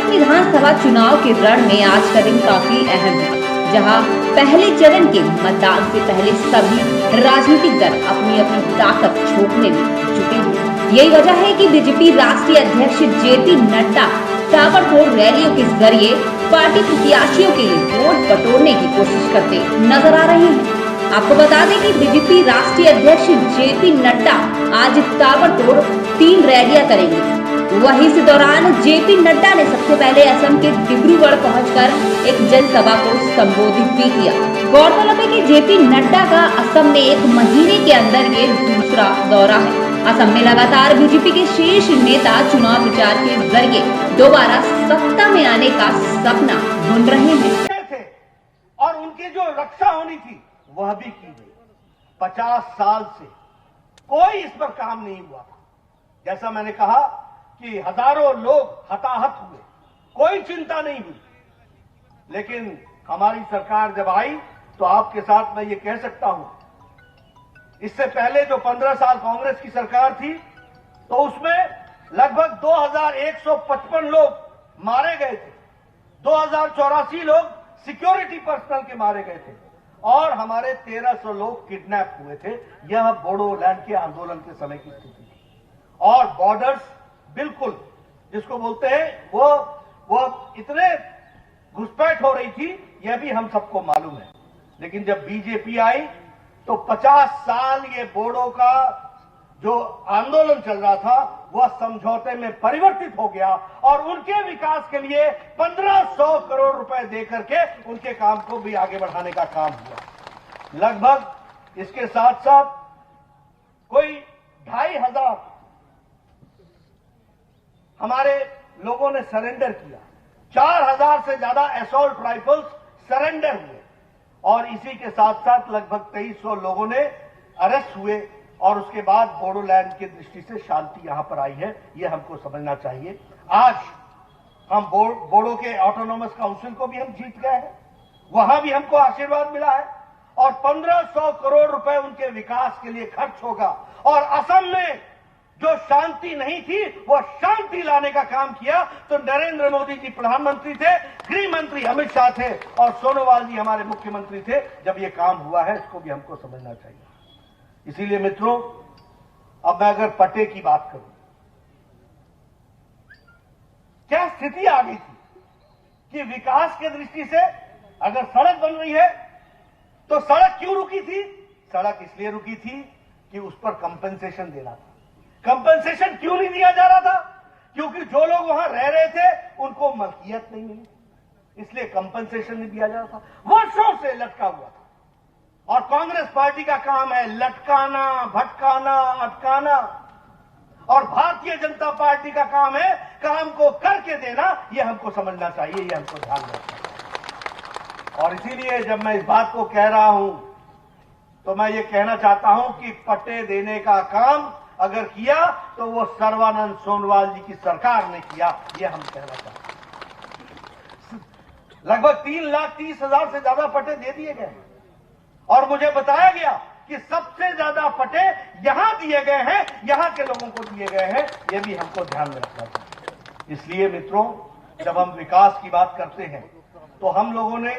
विधानसभा चुनाव के रण में आज का दिन काफी अहम है, जहां पहले चरण के मतदान से पहले सभी राजनीतिक दल अपनी अपनी ताकत झोंकने में जुटे हैं। यही वजह है कि बीजेपी राष्ट्रीय अध्यक्ष जेपी नड्डा ताबड़तोड़ रैलियों के जरिए पार्टी प्रत्याशियों के लिए वोट बटोरने की कोशिश करते नजर आ रहे हैं। आपको बता दें कि बीजेपी राष्ट्रीय अध्यक्ष जेपी नड्डा आज ताबड़तोड़ 3 रैलियां करेंगे। वहीं इस दौरान जेपी नड्डा ने सबसे पहले असम के डिब्रूगढ़ पहुंचकर एक जनसभा को संबोधित भी किया। गौरतलब है कि जेपी नड्डा का असम में 1 महीने के अंदर ये दूसरा दौरा है। असम में लगातार बीजेपी के शीर्ष नेता चुनाव प्रचार के जरिए दोबारा सत्ता में आने का सपना बुन रहे हैं और उनकी जो रक्षा होनी थी वह भी की गई। 50 साल से कोई इस पर काम नहीं हुआ। जैसा मैंने कहा कि हजारों लोग हताहत हुए, कोई चिंता नहीं हुई, लेकिन हमारी सरकार जब आई तो आपके साथ मैं ये कह सकता हूं, इससे पहले जो 15 साल कांग्रेस की सरकार थी तो उसमें लगभग 2155 लोग मारे गए थे, 2084 लोग सिक्योरिटी पर्सनल के मारे गए थे और हमारे 1300 लोग किडनैप हुए थे। यह बोडोलैंड के आंदोलन के समय की स्थिति थी और बॉर्डर्स बिल्कुल जिसको बोलते हैं वो इतने घुसपैठ हो रही थी, यह भी हम सबको मालूम है। लेकिन जब बीजेपी आई तो 50 साल ये बोडो का जो आंदोलन चल रहा था वह समझौते में परिवर्तित हो गया और उनके विकास के लिए 1500 करोड़ रुपए देकर के उनके काम को भी आगे बढ़ाने का काम हुआ। लगभग इसके साथ साथ कोई 2500 हमारे लोगों ने सरेंडर किया, 4000 से ज्यादा असॉल्ट राइफल्स सरेंडर हुए और इसी के साथ साथ लगभग 2300 लोगों ने अरेस्ट हुए और उसके बाद बोडोलैंड की दृष्टि से शांति यहां पर आई है, यह हमको समझना चाहिए। आज हम बोडो के ऑटोनॉमस काउंसिल को भी हम जीत गए हैं, वहां भी हमको आशीर्वाद मिला है और 1500 करोड़ रुपए उनके विकास के लिए खर्च होगा और असम में जो शांति नहीं थी वो शांति लाने का काम किया तो नरेंद्र मोदी जी प्रधानमंत्री थे, गृह मंत्री अमित शाह थे और सोनोवाल जी हमारे मुख्यमंत्री थे। जब ये काम हुआ है इसको भी हमको समझना चाहिए। इसीलिए मित्रों, अब मैं अगर पट्टे की बात करूं, क्या स्थिति आ गई थी कि विकास के दृष्टि से अगर सड़क बन रही है तो सड़क क्यों रुकी थी? सड़क इसलिए रुकी थी कि उस पर कंपनसेशन देना था। कंपनसेशन क्यों नहीं दिया जा रहा था? क्योंकि जो लोग वहां रह रहे थे उनको मलकियत नहीं मिली, इसलिए कंपनसेशन नहीं दिया जा रहा था। वर्षों से लटका हुआ था और कांग्रेस पार्टी का काम है लटकाना, भटकाना, अटकाना और भारतीय जनता पार्टी का काम है काम को करके देना। यह हमको समझना चाहिए, यह हमको ध्यान रखना चाहिए। और इसीलिए जब मैं इस बात को कह रहा हूं तो मैं ये कहना चाहता हूं कि पट्टे देने का काम अगर किया तो वो सर्बानंद सोनोवाल जी की सरकार ने किया, ये हम कहना चाहते हैं। लगभग 3,30,000 से ज्यादा पट्टे दे दिए गए और मुझे बताया गया कि सबसे ज्यादा पट्टे यहां दिए गए हैं, यहां के लोगों को दिए गए हैं। ये भी हमको ध्यान में रखना चाहिए। इसलिए मित्रों, जब हम विकास की बात करते हैं तो हम लोगों ने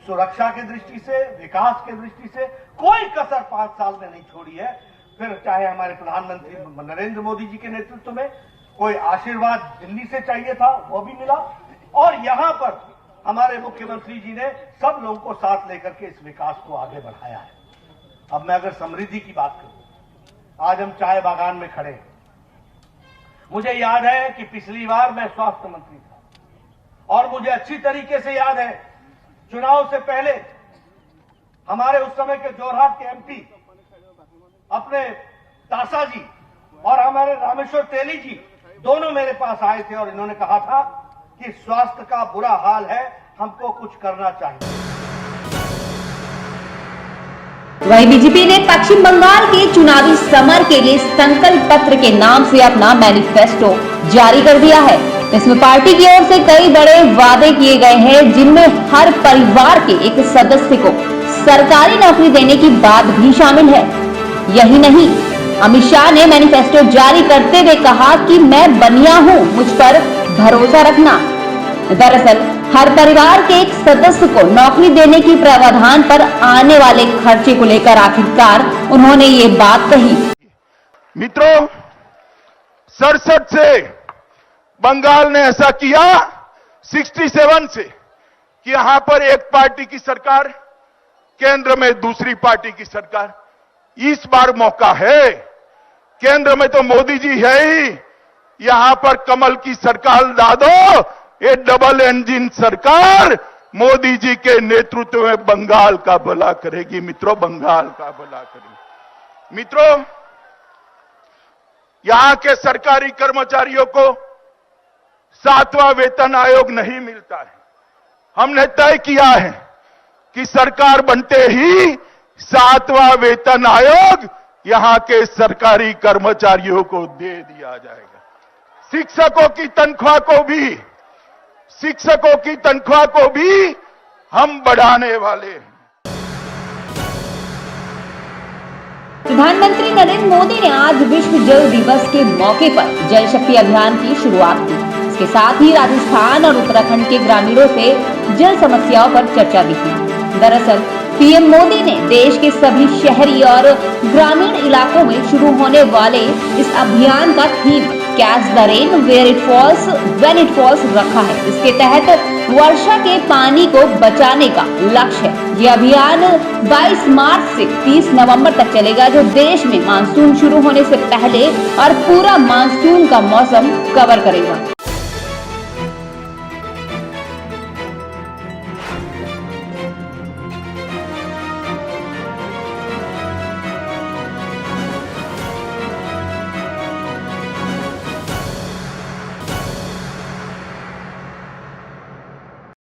सुरक्षा की दृष्टि से, विकास की दृष्टि से कोई कसर 5 साल में नहीं छोड़ी है। फिर चाहे हमारे प्रधानमंत्री नरेंद्र मोदी जी के नेतृत्व में कोई आशीर्वाद दिल्ली से चाहिए था, वो भी मिला और यहां पर हमारे मुख्यमंत्री जी ने सब लोगों को साथ लेकर के इस विकास को आगे बढ़ाया है। अब मैं अगर समृद्धि की बात करूं, आज हम चाय बागान में खड़े हैं। मुझे याद है कि पिछली बार मैं स्वास्थ्य मंत्री था और मुझे अच्छी तरीके से याद है चुनाव से पहले हमारे उस समय के जोरहाट के एमपी अपने तासा जी और हमारे रामेश्वर तेली जी दोनों मेरे पास आए थे और इन्होंने कहा था कि स्वास्थ्य का बुरा हाल है, हमको कुछ करना चाहिए। वहीं बीजेपी ने पश्चिम बंगाल के चुनावी समर के लिए संकल्प पत्र के नाम से अपना मैनिफेस्टो जारी कर दिया है। इसमें पार्टी की ओर से कई बड़े वादे किए गए हैं, जिनमें हर परिवार के एक सदस्य को सरकारी नौकरी देने की बात भी शामिल है। यही नहीं, अमित शाह ने मैनिफेस्टो जारी करते हुए कहा कि मैं बनिया हूं, मुझ पर भरोसा रखना। दरअसल हर परिवार के एक सदस्य को नौकरी देने की प्रावधान पर आने वाले खर्चे को लेकर आखिरकार उन्होंने ये बात कही। मित्रों, 67 से बंगाल ने ऐसा किया, 67 से कि यहां पर एक पार्टी की सरकार, केंद्र में दूसरी पार्टी की सरकार। इस बार मौका है, केंद्र में तो मोदी जी है ही, यहां पर कमल की सरकार ला दो। ये डबल इंजन सरकार मोदी जी के नेतृत्व में बंगाल का भला करेगी। मित्रों, बंगाल का भला करेगी। मित्रों, यहां के सरकारी कर्मचारियों को 7वां वेतन आयोग नहीं मिलता है। हमने तय किया है कि सरकार बनते ही 7वां वेतन आयोग यहां के सरकारी कर्मचारियों को दे दिया जाएगा। शिक्षकों की तनख्वाह को भी हम बढ़ाने वाले हैं। प्रधानमंत्री नरेंद्र मोदी ने आज विश्व जल दिवस के मौके पर जल शक्ति अभियान की शुरुआत की। इसके साथ ही राजस्थान और उत्तराखंड के ग्रामीणों से जल समस्याओं पर चर्चा भी की। दरअसल पीएम मोदी ने देश के सभी शहरी और ग्रामीण इलाकों में शुरू होने वाले इस अभियान का theme catch the rain where it falls when it falls रखा है। इसके तहत वर्षा के पानी को बचाने का लक्ष्य है। यह अभियान 22 मार्च से 30 नवंबर तक चलेगा, जो देश में मानसून शुरू होने से पहले और पूरा मानसून का मौसम कवर करेगा।